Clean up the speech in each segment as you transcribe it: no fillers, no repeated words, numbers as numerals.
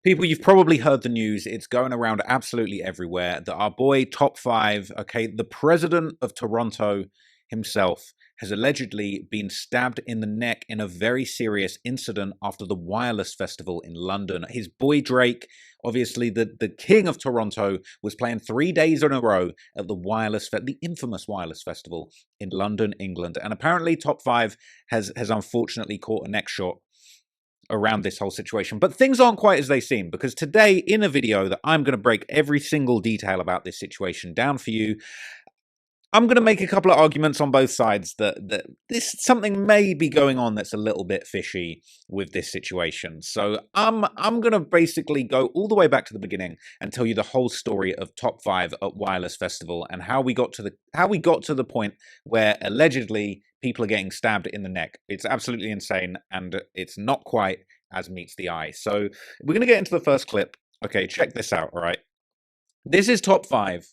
People, you've probably heard the news. It's going around absolutely everywhere that our boy Top5, okay, the president of Toronto himself, has allegedly been stabbed in the neck in a very serious incident after the Wireless Festival in London. His boy Drake, obviously the king of Toronto, was playing 3 days in a row at the infamous Wireless Festival in London, England. And apparently Top5 has unfortunately caught a neck shot around this whole situation. But things aren't quite as they seem, because today, in a video that I'm going to break every single detail about this situation down for you, I'm going to make a couple of arguments on both sides that this something may be going on that's a little bit fishy with this situation. So I'm going to basically go all the way back to the beginning and tell you the whole story of Top5 at Wireless Festival and how we got to the point where allegedly people are getting stabbed in the neck. It's absolutely insane, and it's not quite as meets the eye. So we're going to get into the first clip. Okay, check this out, all right? This is Top5.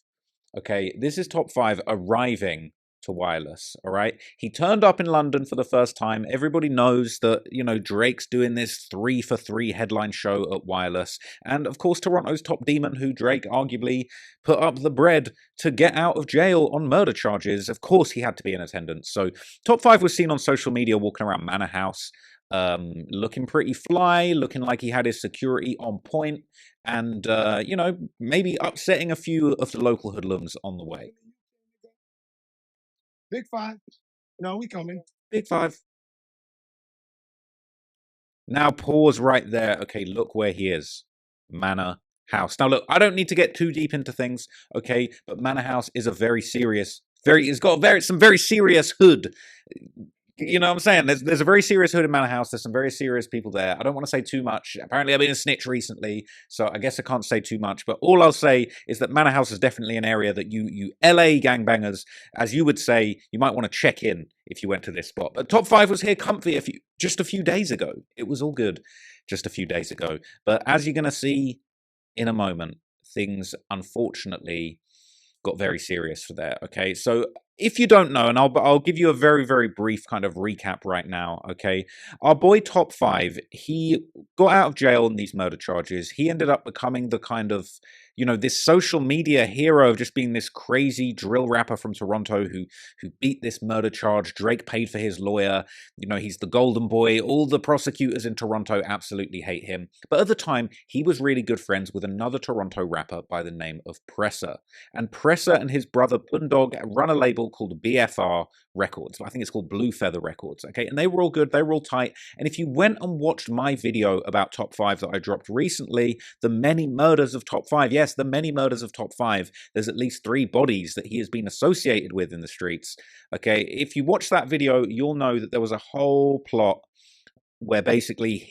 Okay, this is Top5 arriving to Wireless, all right? He turned up in London for the first time. Everybody knows that, you know, Drake's doing this 3 for 3 headline show at Wireless. And, of course, Toronto's top demon, who Drake arguably put up the bread to get out of jail on murder charges. Of course, he had to be in attendance. So Top5 was seen on social media walking around Manor House, looking pretty fly, looking like he had his security on point, and, you know, maybe upsetting a few of the local hoodlums on the way. Big 5. No, we coming. Big 5. Now pause right there. Okay, look where he is. Manor House. Now look, I don't need to get too deep into things, okay, but Manor House is a very serious, it's got some very serious hood. You know what I'm saying? There's a very serious hood in Manor House. There's some very serious people there. I don't want to say too much. Apparently, I've been a snitch recently, so I guess I can't say too much. But all I'll say is that Manor House is definitely an area that you LA gangbangers, as you would say, you might want to check in if you went to this spot. But Top5 was here comfy just a few days ago. It was all good just a few days ago. But as you're going to see in a moment, things unfortunately got very serious for there. Okay, so if you don't know, and I'll give you a very, very brief kind of recap right now, okay? Our boy Top5, he got out of jail on these murder charges. He ended up becoming the kind of, you know, this social media hero of just being this crazy drill rapper from Toronto who beat this murder charge. Drake paid for his lawyer. You know, he's the golden boy. All the prosecutors in Toronto absolutely hate him. But at the time, he was really good friends with another Toronto rapper by the name of Presser. And Presser and his brother Bundog run a label called BFR Records. I think it's called Blue Feather Records, okay? And they were all good, they were all tight. And if you went and watched my video about Top5 that I dropped recently, the many murders of Top5, yes, the many murders of Top5, there's at least 3 bodies that he has been associated with in the streets, okay? If you watch that video, you'll know that there was a whole plot where basically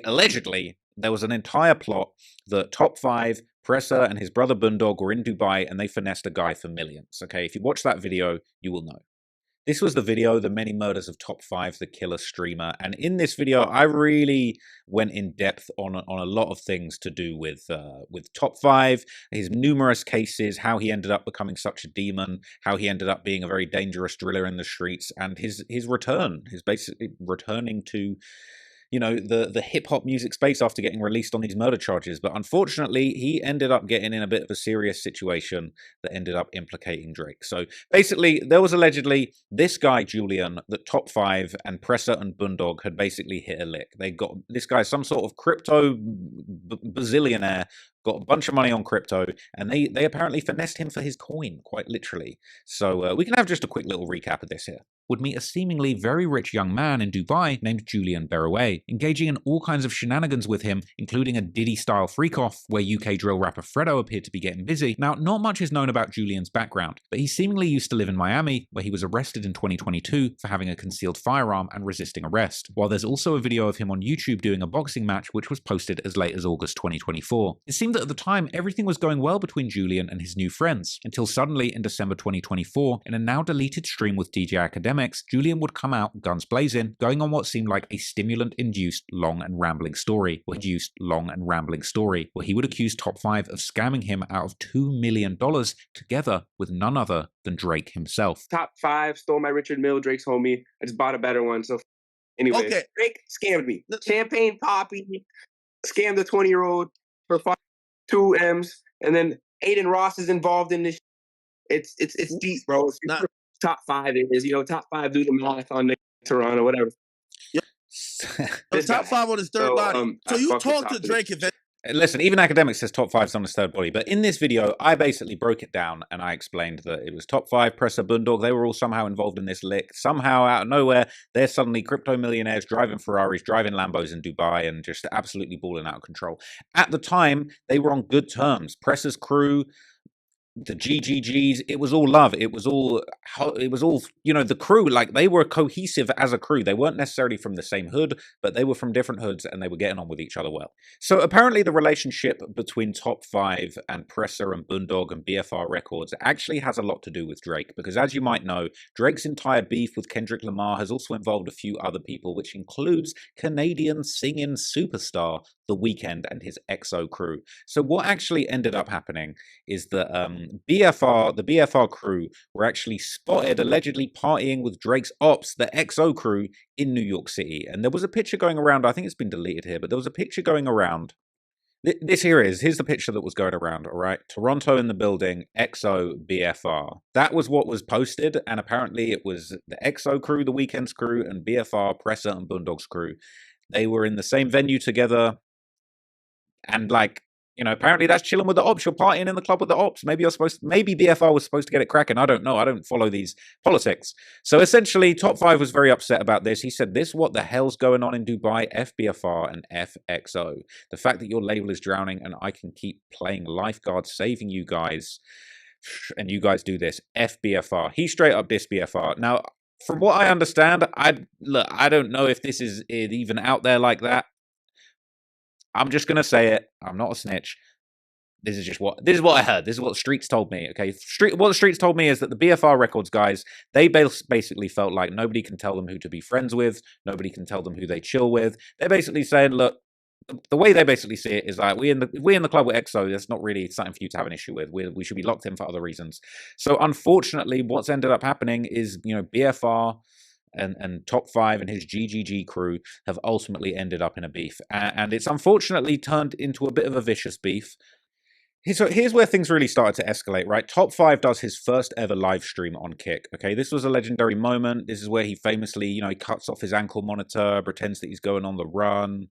allegedly, there was an entire plot that Top5, Presser, and his brother Bundog were in Dubai and they finessed a guy for millions. Okay, if you watch that video, you will know. This was the video, The Many Murders of Top5, the killer streamer. And in this video, I really went in depth on a lot of things to do with Top5, his numerous cases, how he ended up becoming such a demon, how he ended up being a very dangerous driller in the streets, and his return, his basically returning to, you know, the hip-hop music space after getting released on these murder charges. But unfortunately, he ended up getting in a bit of a serious situation that ended up implicating Drake. So basically, there was allegedly this guy, Julian, that Top5 and Presser and Bundog had basically hit a lick. They got this guy, some sort of crypto bazillionaire, got a bunch of money on crypto, and they apparently finessed him for his coin, quite literally. So we can have just a quick little recap of this here. Would meet a seemingly very rich young man in Dubai named Julian Berouet, engaging in all kinds of shenanigans with him, including a Diddy-style freak-off where UK drill rapper Fredo appeared to be getting busy. Now, not much is known about Julian's background, but he seemingly used to live in Miami, where he was arrested in 2022 for having a concealed firearm and resisting arrest, while there's also a video of him on YouTube doing a boxing match which was posted as late as August 2024. It seemed that at the time, everything was going well between Julian and his new friends, until suddenly in December 2024, in a now deleted stream with DJ Academics, Julian would come out guns blazing, going on what seemed like a stimulant-induced long and rambling story, where he would accuse Top5 of scamming him out of $2 million together with none other than Drake himself. Top5 stole my Richard Mill, Drake's homie. I just bought a better one, so Anyway, Okay. Drake scammed me. Champagne Poppy scammed the 20-year-old for 2 M's, and then Aiden Ross is involved in this. It's deep, bro. It's top 5 is, top 5 do the math on Toronto, whatever. So top 5 on his third body. So you talked to Drake eventually. Listen, even Academic says top 5's on his third body, but in this video, I basically broke it down and I explained that it was top 5, Presser, Bundog, they were all somehow involved in this lick. Somehow, out of nowhere, they're suddenly crypto millionaires driving Ferraris, driving Lambos in Dubai, and just absolutely balling out of control. At the time, they were on good terms. Presser's crew, the GGGs, it was all love. It was all, the crew, like they were cohesive as a crew. They weren't necessarily from the same hood, but they were from different hoods and they were getting on with each other well. So apparently the relationship between Top 5 and Presser and Bundog and BFR Records actually has a lot to do with Drake, because as you might know, Drake's entire beef with Kendrick Lamar has also involved a few other people, which includes Canadian singing superstar The Weeknd and his EXO crew. So what actually ended up happening is that the BFR crew were actually spotted allegedly partying with Drake's ops, the EXO crew, in New York City. And there was a picture going around, I think it's been deleted here, but there was a picture going around. Here's the picture that was going around, all right? Toronto in the building, EXO, BFR. That was what was posted, and apparently it was the EXO crew, the Weeknd's crew, and BFR, Presser, and Bundog's crew. They were in the same venue together, and apparently that's chilling with the ops. You're partying in the club with the ops. Maybe BFR was supposed to get it cracking. I don't know. I don't follow these politics. So essentially, Top 5 was very upset about this. He said, what the hell's going on in Dubai? FBFR and FXO. The fact that your label is drowning and I can keep playing lifeguard, saving you guys, and you guys do this. FBFR. He straight up dissed BFR. Now, from what I understand, I don't know if this is even out there like that. I'm just gonna say it. I'm not a snitch. This is what I heard. This is what the streets told me. Okay, what the streets told me is that the BFR Records guys, they basically felt like nobody can tell them who to be friends with. Nobody can tell them who they chill with. They're basically saying, look, the way they basically see it is like we in the club with EXO. That's not really something for you to have an issue with. We should be locked in for other reasons. So unfortunately, what's ended up happening is BFR. And Top 5 and his GGG crew have ultimately ended up in a beef. And it's unfortunately turned into a bit of a vicious beef. So here's where things really started to escalate, right? Top 5 does his first ever live stream on Kick. Okay, this was a legendary moment. This is where he famously, he cuts off his ankle monitor, pretends that he's going on the run.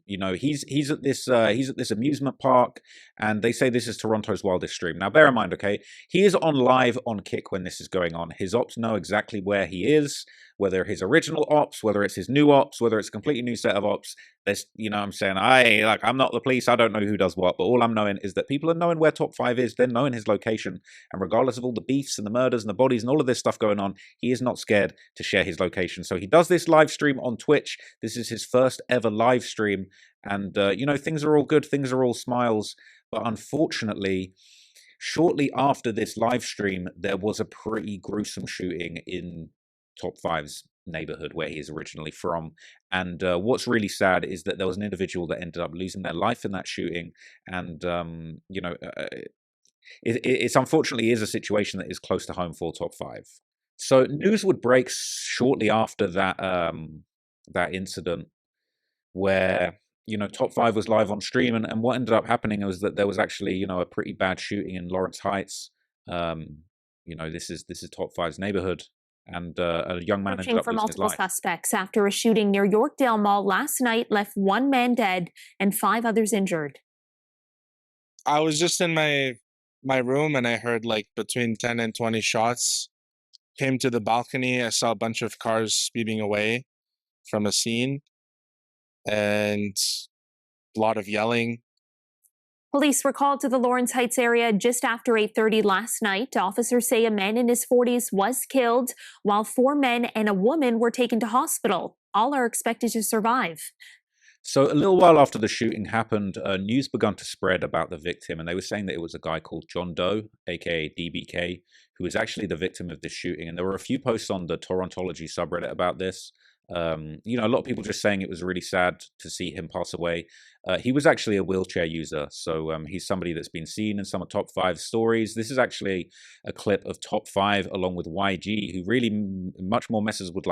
He's at this amusement park, and they say this is Toronto's wildest stream. Now, bear in mind, okay, he is on live on Kick when this is going on. His ops know exactly where he is, whether his original ops, whether it's his new ops, whether it's a completely new set of ops. There's, I'm saying, I'm not the police. I don't know who does what, but all I'm knowing is that people are knowing where Top 5 is. They're knowing his location, and regardless of all the beefs and the murders and the bodies and all of this stuff going on, he is not scared to share his location. So he does this live stream on Twitch. This is his first ever live stream, and things are all good, things are all smiles. But unfortunately, shortly after this live stream, there was a pretty gruesome shooting in Top 5's neighborhood where he's originally from. And what's really sad is that there was an individual that ended up losing their life in that shooting. And it's unfortunately is a situation that is close to home for Top 5. So news would break shortly after that incident, where Top 5 was live on stream, and what ended up happening was that there was actually a pretty bad shooting in Lawrence Heights. This is Top 5's neighborhood, and a young man ended up for losing his multiple life. Suspects after a shooting near Yorkdale Mall last night left 1 man dead and 5 others injured. I was just in my room and I heard like between 10 and 20 shots. Came to the balcony. I saw a bunch of cars speeding away from a scene, and a lot of yelling. Police were called to the Lawrence Heights area just after 8:30 last night. Officers say a man in his 40s was killed, while 4 men and a woman were taken to hospital. All are expected to survive. So a little while after the shooting happened, news began to spread about the victim, and they were saying that it was a guy called John Doe, aka DBK, who was actually the victim of this shooting. And there were a few posts on the Torontology subreddit about this. A lot of people just saying it was really sad to see him pass away. He was actually a wheelchair user, so he's somebody that's been seen in some of Top 5 stories. This is actually a clip of Top 5 along with YG, who really much more messes with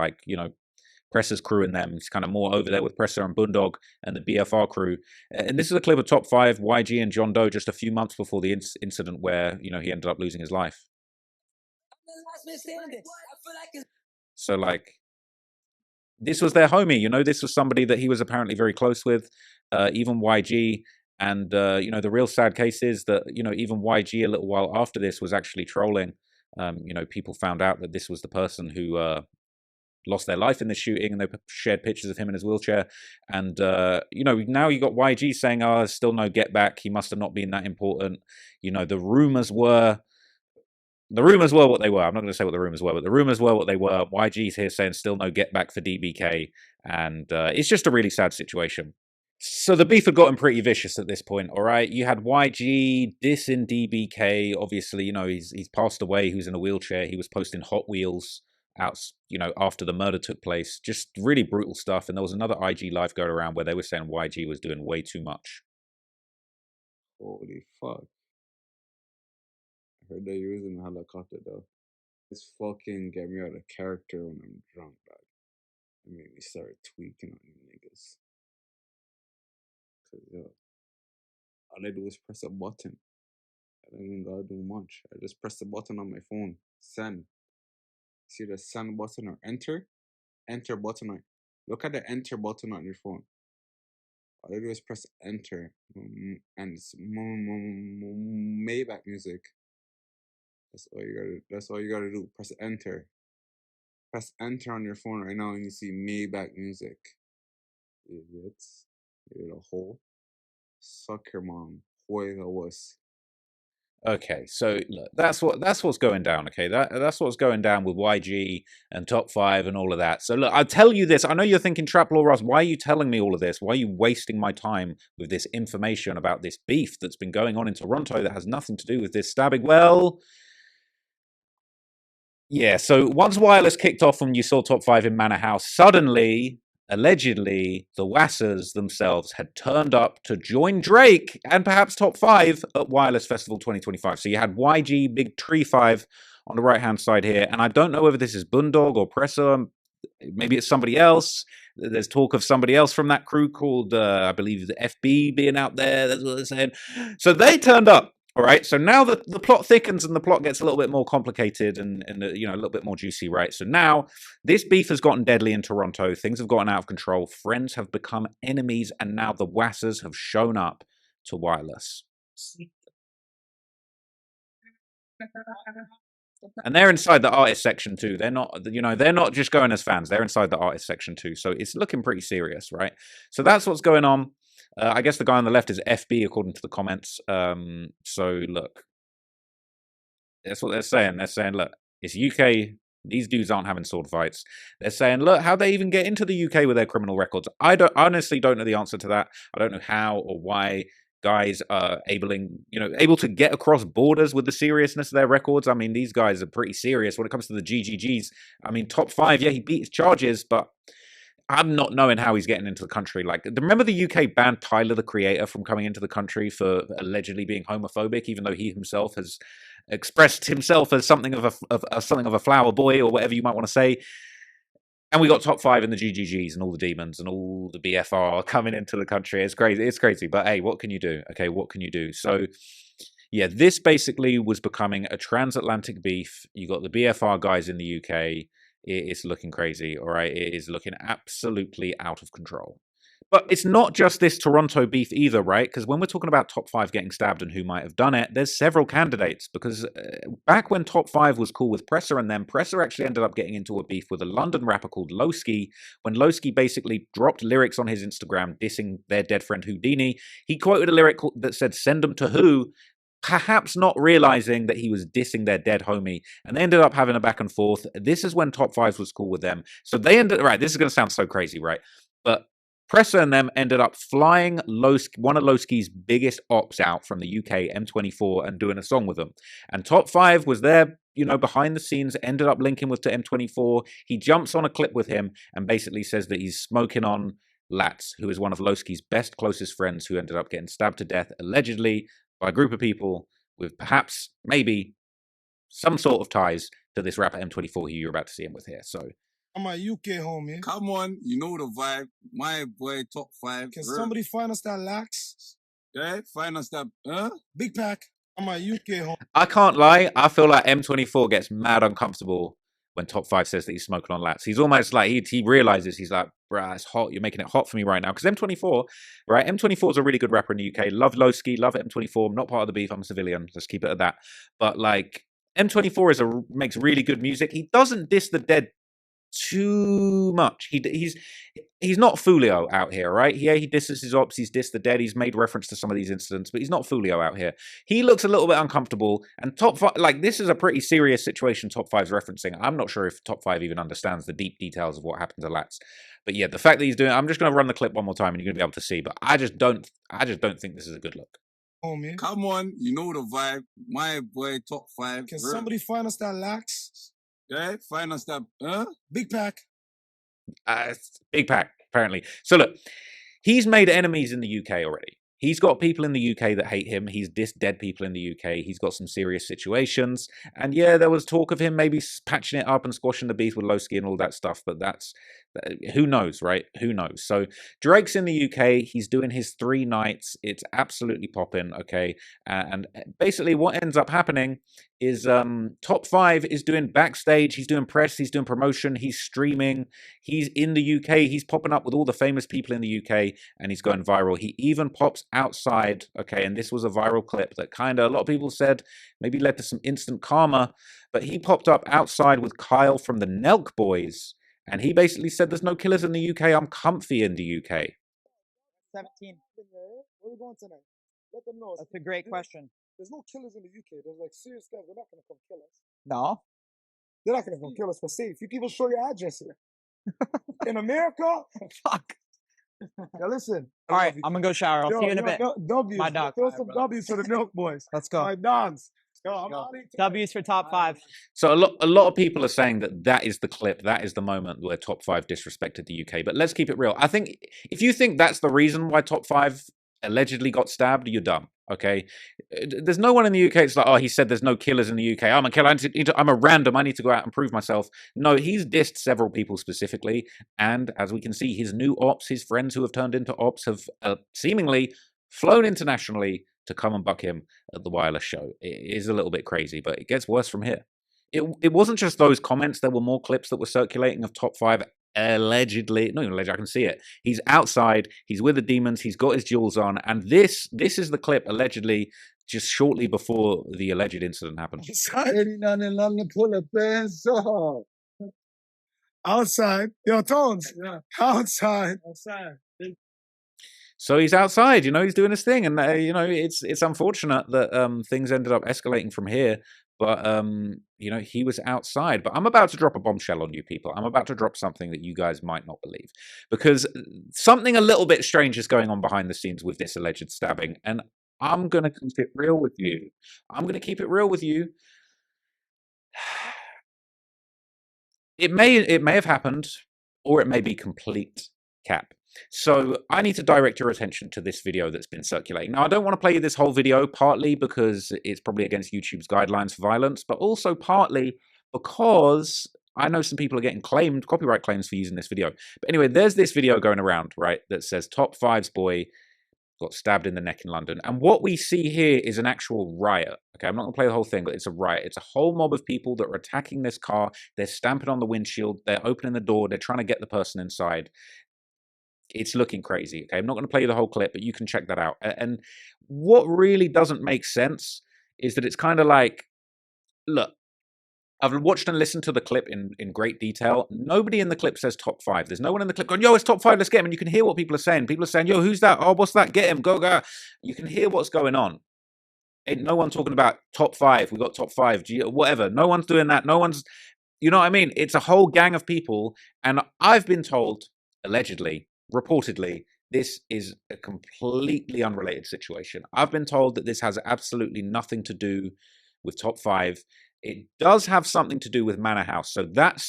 Presser's crew and them. He's kind of more over there with Presser and Boondog and the BFR crew. And this is a clip of Top 5, YG and John Doe just a few months before the incident where, he ended up losing his life. So, like, this was their homie, this was somebody that he was apparently very close with, even YG. And, the real sad case is that, even YG a little while after this was actually trolling. People found out that this was the person who lost their life in the shooting, and they shared pictures of him in his wheelchair. And, now you got YG saying, there's still no get back. He must have not been that important. The rumors were what they were. I'm not going to say what the rumors were, but the rumors were what they were. YG's here saying still no get back for DBK. And it's just a really sad situation. So the beef had gotten pretty vicious at this point, all right? You had YG dissing DBK. Obviously, he's passed away. He was in a wheelchair. He was posting Hot Wheels out, after the murder took place. Just really brutal stuff. And there was another IG live going around where they were saying YG was doing way too much. Holy fuck. I heard they using a helicopter though. This fucking get me out of character when I'm drunk, dog. It made me start tweaking on you niggas. Cause all I do is press a button. I don't even gotta do much. I just press the button on my phone. Send. See the send button or enter? Enter button. Look at the enter button on your phone. All I do is press enter. And it's Maybach music. That's all you gotta do. Press enter. Press enter on your phone right now and you see Maybach music. Idiots. You little hole. Suck your mom. Hoy the wuss. Okay, so look, that's what's going down. Okay, that's what's going down with YG and Top 5 and all of that. So look, I'll tell you this. I know you're thinking, Trap Law Ross, why are you telling me all of this? Why are you wasting my time with this information about this beef that's been going on in Toronto that has nothing to do with this stabbing? Well, yeah. So once Wireless kicked off when you saw Top 5 in Manor House, suddenly, allegedly, the Wassers themselves had turned up to join Drake and perhaps Top 5 at Wireless Festival 2025. So you had YG, Big Tree 5 on the right-hand side here. And I don't know whether this is Boondog or Presser. Maybe it's somebody else. There's talk of somebody else from that crew called, I believe, the FB being out there. That's what they're saying. So they turned up. All right, so now the plot thickens and the plot gets a little bit more complicated and a little bit more juicy, right? So now this beef has gotten deadly in Toronto. Things have gotten out of control. Friends have become enemies, and now the Wassers have shown up to Wireless. And they're inside the artist section too. They're not just going as fans. They're inside the artist section too. So it's looking pretty serious, right? So that's what's going on. I guess the guy on the left is FB, according to the comments. So, look, that's what they're saying. They're saying, look, it's UK. These dudes aren't having sword fights. They're saying, look, how'd they even get into the UK with their criminal records? I honestly don't know the answer to that. I don't know how or why guys are able to get across borders with the seriousness of their records. I mean, these guys are pretty serious when it comes to the GGGs. I mean, Top 5, yeah, he beat his charges, but I'm not knowing how he's getting into the country. Like, remember the UK banned Tyler, the Creator, from coming into the country for allegedly being homophobic, even though he himself has expressed himself as something of a flower boy or whatever you might want to say. And we got Top 5 in the GGGs and all the demons and all the BFR coming into the country. It's crazy. It's crazy. But hey, what can you do? Okay, what can you do? So, yeah, this basically was becoming a transatlantic beef. You got the BFR guys in the UK. It is looking crazy, all right? It is looking absolutely out of control. But it's not just this Toronto beef either, right? Because when we're talking about Top 5 getting stabbed and who might have done it, there's several candidates. Because back when Top 5 was cool with Presser and them, Presser actually ended up getting into a beef with a London rapper called Lowski. When Lowski basically dropped lyrics on his Instagram dissing their dead friend Houdini, he quoted a lyric that said, "Send them to who?" Perhaps not realizing that he was dissing their dead homie, and they ended up having a back and forth. This is when Top 5 was cool with them. So they ended, right, this is going to sound so crazy, right? But Presser and them ended up flying one of Lowski's biggest ops out from the UK, M24, and doing a song with them. And Top 5 was there, behind the scenes, ended up linking with to M24. He jumps on a clip with him and basically says that he's smoking on Lats, who is one of Lowski's best, closest friends, who ended up getting stabbed to death, allegedly, by a group of people with perhaps, maybe, some sort of ties to this rapper M24 who you're about to see him with here. So, I'm my UK homie. Come on, you know the vibe. My boy, top 5. Can somebody find us that lax? Yeah, find us that, Big pack. I'm my UK homie. I can't lie. I feel like M24 gets mad uncomfortable when Top 5 says that he's smoking on lats. He's almost like, he realizes, he's like, bruh, it's hot. You're making it hot for me right now. Because M24, right? M24 is a really good rapper in the UK. Love Lowski, love M24. I'm not part of the beef. I'm a civilian. Let's keep it at that. But like, M24 makes really good music. He doesn't diss the dead too much. He's not Fulio out here, right? Yeah, he disses his ops, he's dissed the dead, he's made reference to some of these incidents, but he's not Fulio out here. He looks a little bit uncomfortable, and Top 5, like, this is a pretty serious situation Top 5's referencing. I'm not sure if Top 5 even understands the deep details of what happened to Lats. But yeah, the fact that he's doing, I'm just going to run the clip one more time and you're going to be able to see, but I just don't think this is a good look. Homie. Come on, you know the vibe. My boy, top 5. Can somebody find us that lax? Yeah, find us that, Big pack. Big pack, apparently. So look, he's made enemies in the UK already. He's got people in the UK that hate him. He's dissed dead people in the UK. He's got some serious situations. And yeah, there was talk of him maybe patching it up and squashing the beef with Lowski and all that stuff. But who knows, right? Who knows? So Drake's in the UK. He's doing his 3 nights. It's absolutely popping, okay? And basically what ends up happening is Top 5 is doing backstage. He's doing press. He's doing promotion. He's streaming. He's in the UK. He's popping up with all the famous people in the UK and he's going viral. He even pops outside, okay? And this was a viral clip that kind of, a lot of people said maybe led to some instant karma, but he popped up outside with Kyle from the Nelk Boys. And he basically said, there's no killers in the UK. I'm comfy in the UK. 17. Where are we going tonight? Let them know. That's a great question. There's no killers in the UK. There's like serious guys. They're not going to come kill us. No. They're not going to come kill us for safe. You people show your address here. In America? Fuck. Now listen. All right, I'm going to go shower. I'll see you in a bit. W's. My dog. Throw some W's for the Milk Boys. Let's go. My dogs. Yo, W's for top 5. So a lot of people are saying that is the clip, that is the moment where Top 5 disrespected the UK. But let's keep it real. I think if you think that's the reason why Top 5 allegedly got stabbed, you're dumb. Okay, there's no one in the UK. It's like, oh, he said there's no killers in the UK. I'm a killer. I'm a random. I need to go out and prove myself. No, he's dissed several people specifically, and as we can see, his new ops, his friends who have turned into ops, have seemingly flown internationally to come and buck him at the Wireless show. It is a little bit crazy, but it gets worse from here. It wasn't just those comments. There were more clips that were circulating of Top 5 allegedly, not even alleged, I can see it. He's outside, he's with the demons, he's got his jewels on, and this is the clip allegedly just shortly before the alleged incident happened. Outside. Yo, Tones. Yeah. Outside. So he's outside, you know, he's doing his thing, and you know, it's unfortunate that things ended up escalating from here. But you know, he was outside. But I'm about to drop a bombshell on you people. I'm about to drop something that you guys might not believe, because something a little bit strange is going on behind the scenes with this alleged stabbing, and I'm gonna keep it real with you. I'm gonna keep it real with you. It may have happened, or it may be complete cap. So I need to direct your attention to this video that's been circulating. Now, I don't want to play you this whole video, partly because it's probably against YouTube's guidelines for violence, but also partly because I know some people are getting claimed, copyright claims for using this video. But anyway, there's this video going around, right, that says Top 5's boy got stabbed in the neck in London. And what we see here is an actual riot. Okay, I'm not going to play the whole thing, but it's a riot. It's a whole mob of people that are attacking this car. They're stamping on the windshield. They're opening the door. They're trying to get the person inside. It's looking crazy. Okay, I'm not going to play you the whole clip, but you can check that out. And what really doesn't make sense is that it's kind of like, look, I've watched and listened to the clip in great detail. Nobody in the clip says Top 5. There's no one in the clip going, yo, it's Top 5, let's get him. And you can hear what people are saying. People are saying, yo, who's that? Oh, what's that? Get him, go, go. You can hear what's going on. Ain't no one talking about Top 5. We got Top 5, whatever. No one's doing that. No one's, you know what I mean? It's a whole gang of people. And I've been told, allegedly, reportedly, this is a completely unrelated situation. I've been told that this has absolutely nothing to do with Top 5. It does have something to do with Manor House. So that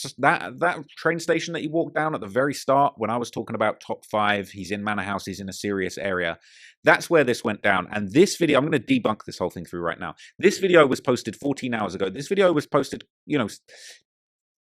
train station that you walked down at the very start, when I was talking about Top 5, he's in Manor House, he's in a serious area. That's where this went down. And this video, I'm going to debunk this whole thing through right now. This video was posted 14 hours ago. This video was posted, you know,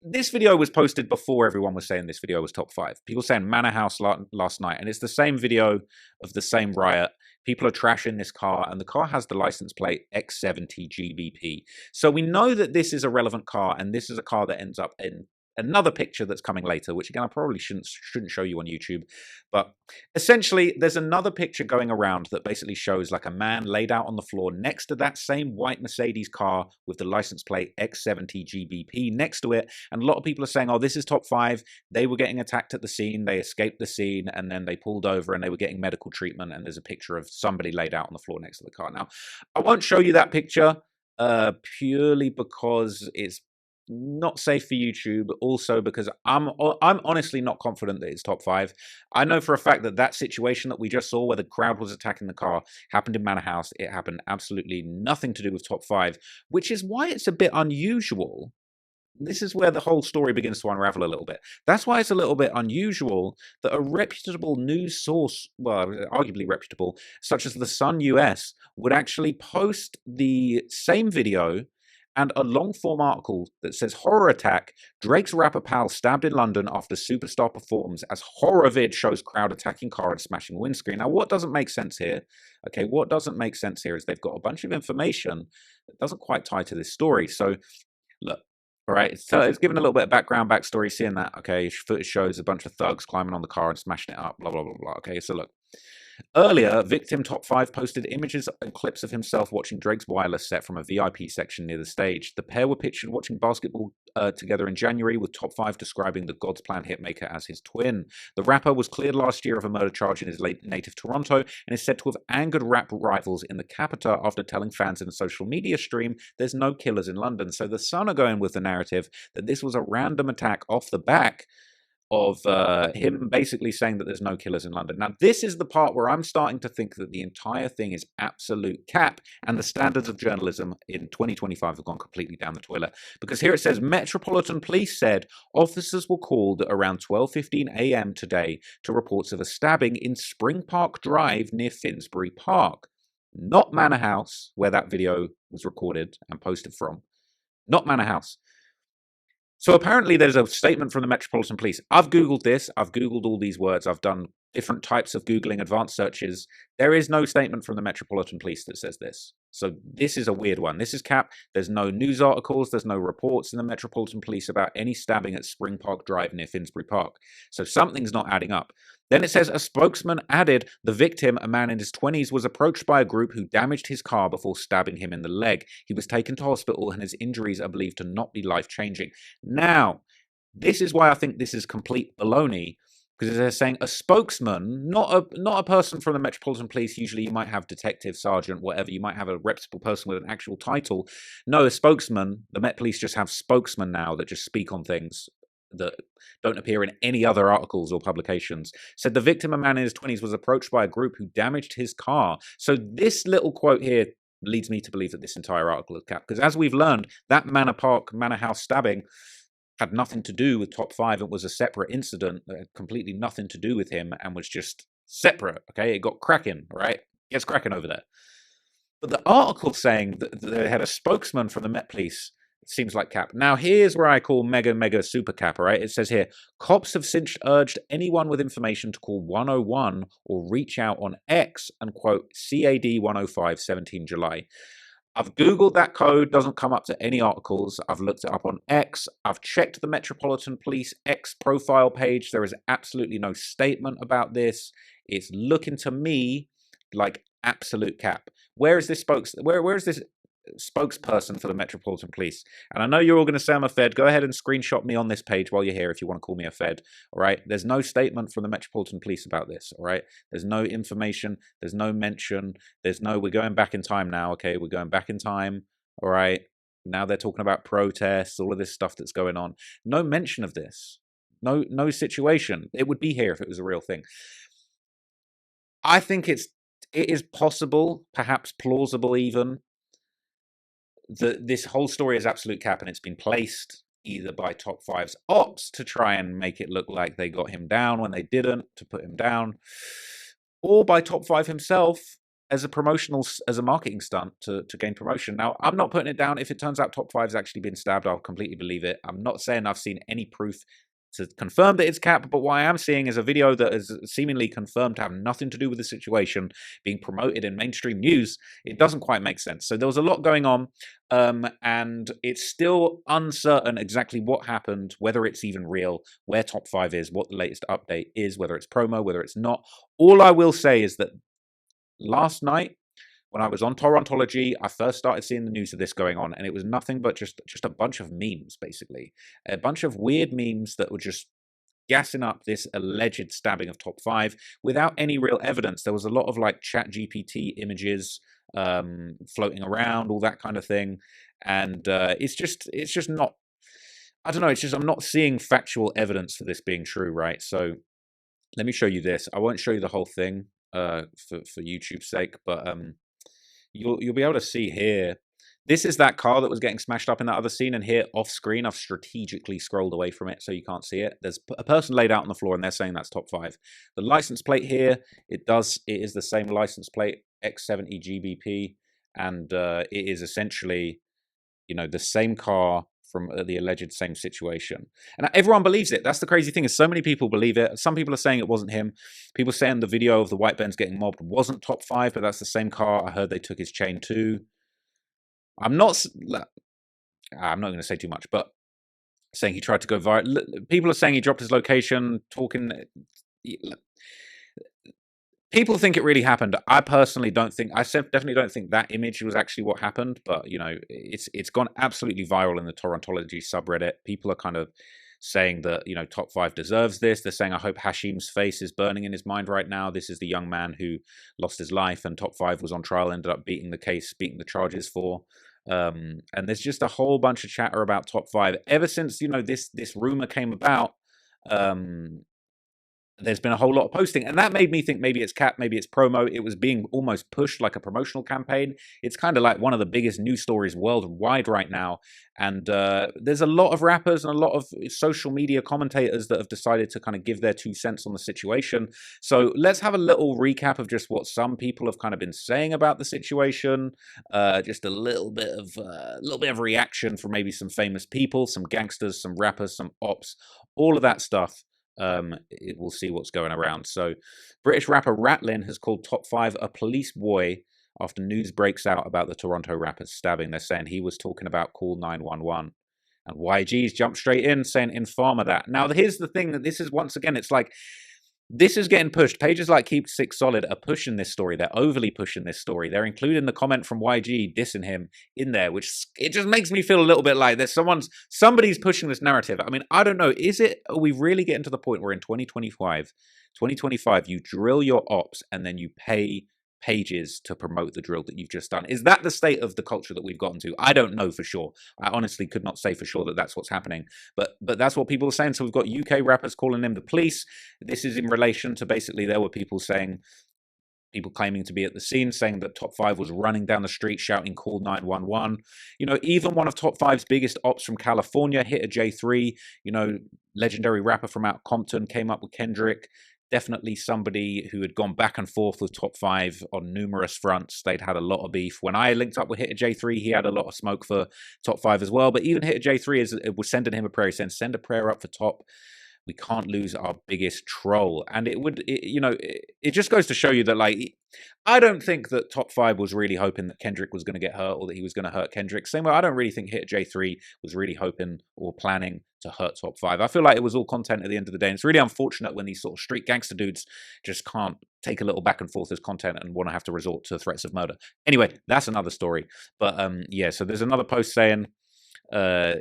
this video was posted before everyone was saying this video was top 5. People saying Manor House last night, and it's the same video of the same riot. People are trashing this car, and the car has the license plate X70 GBP. So we know that this is a relevant car, and this is a car that ends up in another picture that's coming later, which again I probably shouldn't show you on YouTube, but essentially there's another picture going around that basically shows like a man laid out on the floor next to that same white Mercedes car with the license plate X70 GBP next to it, and a lot of people are saying, oh, this is top 5. They were getting attacked at the scene, they escaped the scene, and then they pulled over and they were getting medical treatment, and there's a picture of somebody laid out on the floor next to the car. Now, I won't show you that picture purely because it's not safe for YouTube, also because I'm honestly not confident that it's top 5. I know for a fact that that situation that we just saw where the crowd was attacking the car happened in Manor House. It happened absolutely nothing to do with top 5, which is why it's a bit unusual. This is where the whole story begins to unravel a little bit. That's why it's a little bit unusual that a reputable news source, well, arguably reputable, such as The Sun US, would actually post the same video and a long-form article that says horror attack, Drake's rapper pal stabbed in London after superstar performs as horror vid shows crowd attacking car and smashing windscreen. Now, what doesn't make sense here, okay, what doesn't make sense here is they've got a bunch of information that doesn't quite tie to this story. So, look, all right, so it's given a little bit of backstory, seeing that, okay, footage shows a bunch of thugs climbing on the car and smashing it up, blah, blah, blah, blah, okay, so look. Earlier, Victim Top 5 posted images and clips of himself watching Drake's wireless set from a VIP section near the stage. The pair were pictured watching basketball together in January, with Top 5 describing the God's Plan hitmaker as his twin. The rapper was cleared last year of a murder charge in his native Toronto and is said to have angered rap rivals in the capital after telling fans in a social media stream there's no killers in London. So the Sun are going with the narrative that this was a random attack off the back of him basically saying that there's no killers in London. Now, this is the part where I'm starting to think that the entire thing is absolute cap, and the standards of journalism in 2025 have gone completely down the toilet. Because here it says, Metropolitan Police said officers were called at around 12:15 a.m. today to reports of a stabbing in Spring Park Drive near Finsbury Park. Not Manor House, where that video was recorded and posted from. Not Manor House. So apparently there's a statement from the Metropolitan Police. I've Googled this. I've Googled all these words. I've done different types of Googling, advanced searches. There is no statement from the Metropolitan Police that says this. So this is a weird one. This is cap. There's no news articles. There's no reports in the Metropolitan Police about any stabbing at Spring Park Drive near Finsbury Park. So something's not adding up. Then it says a spokesman added the victim, a man in his 20s, was approached by a group who damaged his car before stabbing him in the leg. He was taken to hospital and his injuries are believed to not be life-changing. Now, this is why I think this is complete baloney, because they're saying a spokesman, not a person from the Metropolitan Police. Usually you might have detective, sergeant, whatever. You might have a reputable person with an actual title. No, a spokesman. The Met Police just have spokesmen now that just speak on things that don't appear in any other articles or publications. Said the victim, a man in his 20s, was approached by a group who damaged his car. So this little quote here leads me to believe that this entire article is cap. Because as we've learned, that Manor House stabbing had nothing to do with Top 5. It was a separate incident that had completely nothing to do with him and was just separate, okay? It got cracking, right? It gets cracking over there. But the article saying that they had a spokesman from the Met Police, it seems like cap. Now, here's where I call mega super cap, all right? It says here, cops have since urged anyone with information to call 101 or reach out on X and quote CAD 105 17 July. I've Googled that code, doesn't come up to any articles. I've looked it up on X. I've checked the Metropolitan Police X profile page. There is absolutely no statement about this. It's looking to me like absolute cap. Where is this where is this spokesperson for the Metropolitan Police? And I know you're all going to say I'm a Fed. Go ahead and screenshot me on this page while you're here if you want to call me a Fed. All right. There's no statement from the Metropolitan Police about this. All right. There's no information. There's no mention. We're going back in time now. Okay. We're going back in time. All right. Now they're talking about protests, all of this stuff that's going on. No mention of this. No situation. It would be here if it was a real thing. I think it is possible, perhaps plausible even, this whole story is absolute cap, and it's been placed either by Top 5's ops to try and make it look like they got him down when they didn't, to put him down, or by Top 5 himself as a marketing stunt to gain promotion. Now, I'm not putting it down. If it turns out Top 5's actually been stabbed, I'll completely believe it. I'm not saying I've seen any proof to confirm that it's Cap, but what I am seeing is a video that is seemingly confirmed to have nothing to do with the situation being promoted in mainstream news. It doesn't quite make sense. So there was a lot going on, and it's still uncertain exactly what happened, whether it's even real, where Top 5 is, what the latest update is, whether it's promo, whether it's not. All I will say is that last night, when I was on Torontology, I first started seeing the news of this going on, and it was nothing but just a bunch of memes, basically. A bunch of weird memes that were just gassing up this alleged stabbing of Top 5 without any real evidence. There was a lot of like ChatGPT images floating around, all that kind of thing. And it's just not, I don't know, it's just I'm not seeing factual evidence for this being true, right? So let me show you this. I won't show you the whole thing for YouTube's sake, but you'll be able to see here. This is that car that was getting smashed up in that other scene, and here off screen, I've strategically scrolled away from it so you can't see it. There's a person laid out on the floor, and they're saying that's Top 5. The license plate here, it is the same license plate, X70 GBP, and it is essentially, you know, the same car from the alleged same situation. And everyone believes it. That's the crazy thing, is so many people believe it. Some people are saying it wasn't him. People saying the video of the white Benz getting mobbed wasn't Top 5, but that's the same car. I heard they took his chain too. I'm not going to say too much, but saying he tried to go viral. People are saying he dropped his location, talking. People think it really happened. I personally don't think. I definitely don't think that image was actually what happened. But you know, it's gone absolutely viral in the Torontology subreddit. People are kind of saying that, you know, Top 5 deserves this. They're saying, I hope Hashim's face is burning in his mind right now. This is the young man who lost his life, and Top 5 was on trial, ended up beating the charges for. And there's just a whole bunch of chatter about Top 5 ever since, you know, this rumor came about. There's been a whole lot of posting, and that made me think maybe it's Cap, maybe it's promo. It was being almost pushed like a promotional campaign. It's kind of like one of the biggest news stories worldwide right now, and there's a lot of rappers and a lot of social media commentators that have decided to kind of give their 2 cents on the situation. So let's have a little recap of just what some people have kind of been saying about the situation, just a little bit of reaction from maybe some famous people, some gangsters, some rappers, some ops, all of that stuff. We'll see what's going around. So British rapper Ratlin has called Top 5 a police boy after news breaks out about the Toronto rapper's stabbing. They're saying he was talking about call 911, and YG's jumped straight in saying informer that. Now here's the thing, that this is, once again, it's like this is getting pushed. Pages like Keep Six Solid are pushing this story. They're overly pushing this story. They're including the comment from YG dissing him in there, which it just makes me feel a little bit like there's somebody's pushing this narrative. I mean, I don't know. Are we really getting to the point where in 2025, you drill your ops and then you pay pages to promote the drill that you've just done? Is that the state of the culture that we've gotten to? I don't know for sure. I honestly could not say for sure that that's what's happening, but that's what people are saying. So we've got UK rappers calling them the police. This is in relation to, basically, there were people claiming to be at the scene, saying that Top 5 was running down the street shouting call 911. You know, even one of Top 5's biggest ops from California, Hitter J3, you know, legendary rapper from out Compton, came up with Kendrick. Definitely somebody who had gone back and forth with Top 5 on numerous fronts. They'd had a lot of beef. When I linked up with Hitter J3, he had a lot of smoke for Top 5 as well. But even Hitter J3 was sending him a prayer, saying, send a prayer up for Top. We can't lose our biggest troll. And it just goes to show you that, like, I don't think that Top 5 was really hoping that Kendrick was going to get hurt, or that he was going to hurt Kendrick. Same way, I don't really think Hitter J3 was really hoping or planning to hurt Top 5. I feel like it was all content at the end of the day. And it's really unfortunate when these sort of street gangster dudes just can't take a little back and forth as content and want to have to resort to threats of murder. Anyway, that's another story. But yeah, so there's another post saying, there's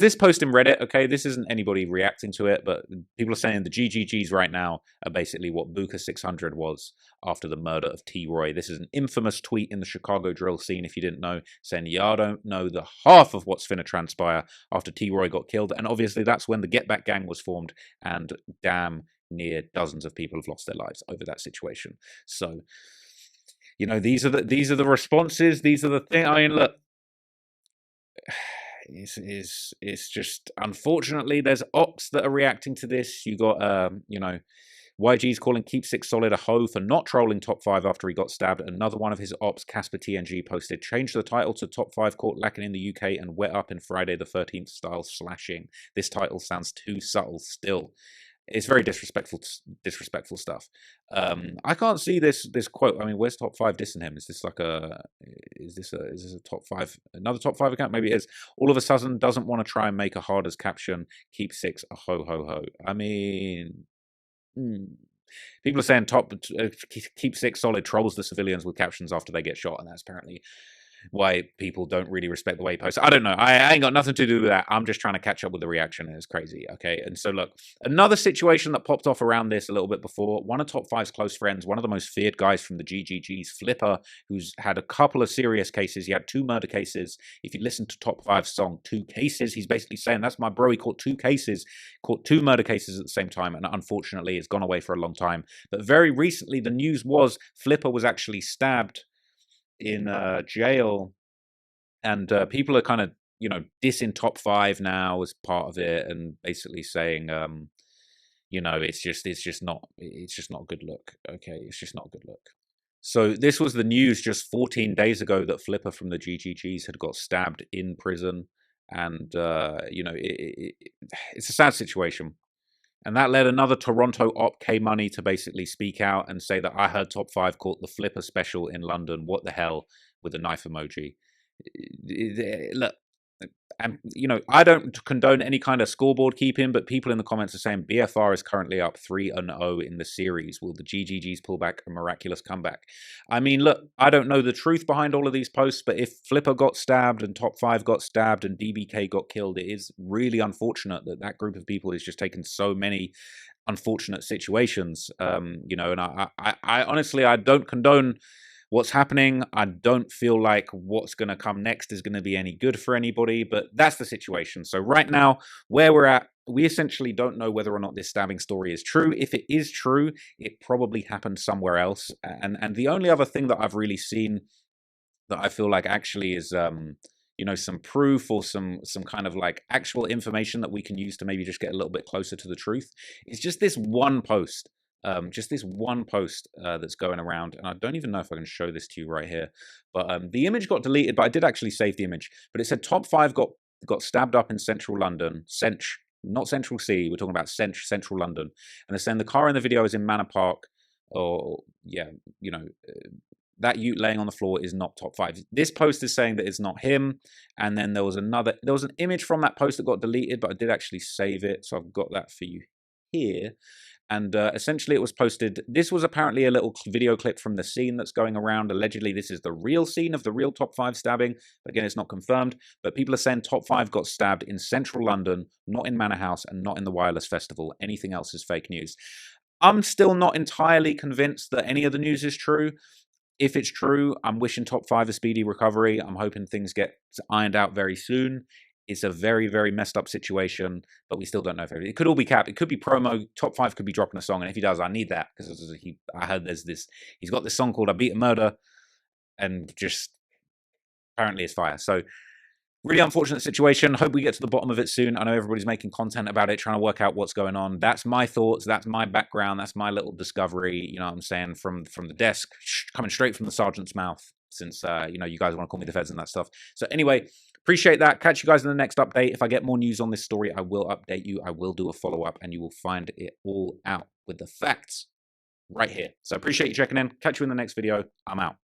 this post in Reddit, okay? This isn't anybody reacting to it, but people are saying the GGGs right now are basically what Booker 600 was after the murder of T-Roy. This is an infamous tweet in the Chicago drill scene, if you didn't know, saying, y'all don't know the half of what's finna transpire after T-Roy got killed. And obviously that's when the Get Back gang was formed, and damn near dozens of people have lost their lives over that situation. So, you know, these are the responses. These are the things. I mean, look, it's just, unfortunately, there's ops that are reacting to this. You got YG's calling Keep Six Solid a hoe for not trolling Top 5 after he got stabbed. Another one of his ops, Casper TNG, posted, "Change the title to Top 5 caught lacking in the UK and wet up in Friday the 13th style slashing. This title sounds too subtle still." It's very disrespectful stuff. I can't see this quote. I mean, where's Top 5 dissing him? Is this like is this a Top 5, another Top 5 account? Maybe it is. All of a sudden doesn't want to try and make a hard as caption, Keep Six a ho ho ho. I mean, people are saying Keep Six Solid trolls the civilians with captions after they get shot, and that's apparently why people don't really respect the way he posts. I don't know. I ain't got nothing to do with that. I'm just trying to catch up with the reaction, and it's crazy. Okay, and so look, another situation that popped off around this a little bit before. One of Top 5's close friends, one of the most feared guys from the GGGs, Flipper, who's had a couple of serious cases. He had 2 murder cases. If you listen to Top 5's song, 2 cases, he's basically saying, that's my bro. He caught 2 cases, caught 2 murder cases at the same time, and unfortunately has gone away for a long time. But very recently, the news was Flipper was actually stabbed in jail, and people are kind of, you know, dissing Top 5 now as part of it, and basically saying, you know, it's just not a good look. Okay, it's just not a good look. So this was the news just 14 days ago that Flipper from the GGGs had got stabbed in prison, and you know, it's a sad situation. And that led another Toronto op, K-Money, to basically speak out and say that I heard Top 5 caught the Flipper special in London. What the hell, with a knife emoji. Look, and you know, I don't condone any kind of scoreboard keeping, but people in the comments are saying BFR is currently up 3-0 in the series. Will the GGGs pull back a miraculous comeback? I mean, look, I don't know the truth behind all of these posts, but if Flipper got stabbed and Top 5 got stabbed and DBK got killed, it is really unfortunate that that group of people is just taking so many unfortunate situations. You know, and I honestly, I don't condone what's happening. I don't feel like what's going to come next is going to be any good for anybody, but that's the situation. So right now, where we're at, we essentially don't know whether or not this stabbing story is true. If it is true, it probably happened somewhere else. And the only other thing that I've really seen that I feel like actually is, you know, some proof or some kind of like actual information that we can use to maybe just get a little bit closer to the truth is just this one post. Just this one post that's going around, and I don't even know if I can show this to you right here, but the image got deleted, but I did actually save the image. But it said Top 5 got stabbed up in central London, not Central C, we're talking about central London, and they're saying the car in the video is in Manor Park, or yeah, you know, that ute laying on the floor is not Top 5. This post is saying that it's not him, and then there was an image from that post that got deleted, but I did actually save it, so I've got that for you here. And essentially it was posted. This was apparently a little video clip from the scene that's going around. Allegedly, this is the real scene of the real Top 5 stabbing. Again, it's not confirmed, but people are saying Top 5 got stabbed in central London, not in Manor House and not in the Wireless Festival. Anything else is fake news. I'm still not entirely convinced that any of the news is true. If it's true, I'm wishing Top 5 a speedy recovery. I'm hoping things get ironed out very soon. It's a very, very messed up situation, but we still don't know if it could all be capped. It could be promo. Top 5 could be dropping a song, and if he does, I need that, because I heard he's got this song called "I Beat a Murder," and just apparently it's fire. So really unfortunate situation. Hope we get to the bottom of it soon. I know everybody's making content about it, trying to work out what's going on. That's my thoughts. That's my background. That's my little discovery. You know what I'm saying, from the desk, coming straight from the sergeant's mouth. Since you know, you guys want to call me the feds and that stuff. So anyway, appreciate that. Catch you guys in the next update. If I get more news on this story, I will update you. I will do a follow-up, and you will find it all out with the facts right here. So appreciate you checking in. Catch you in the next video. I'm out.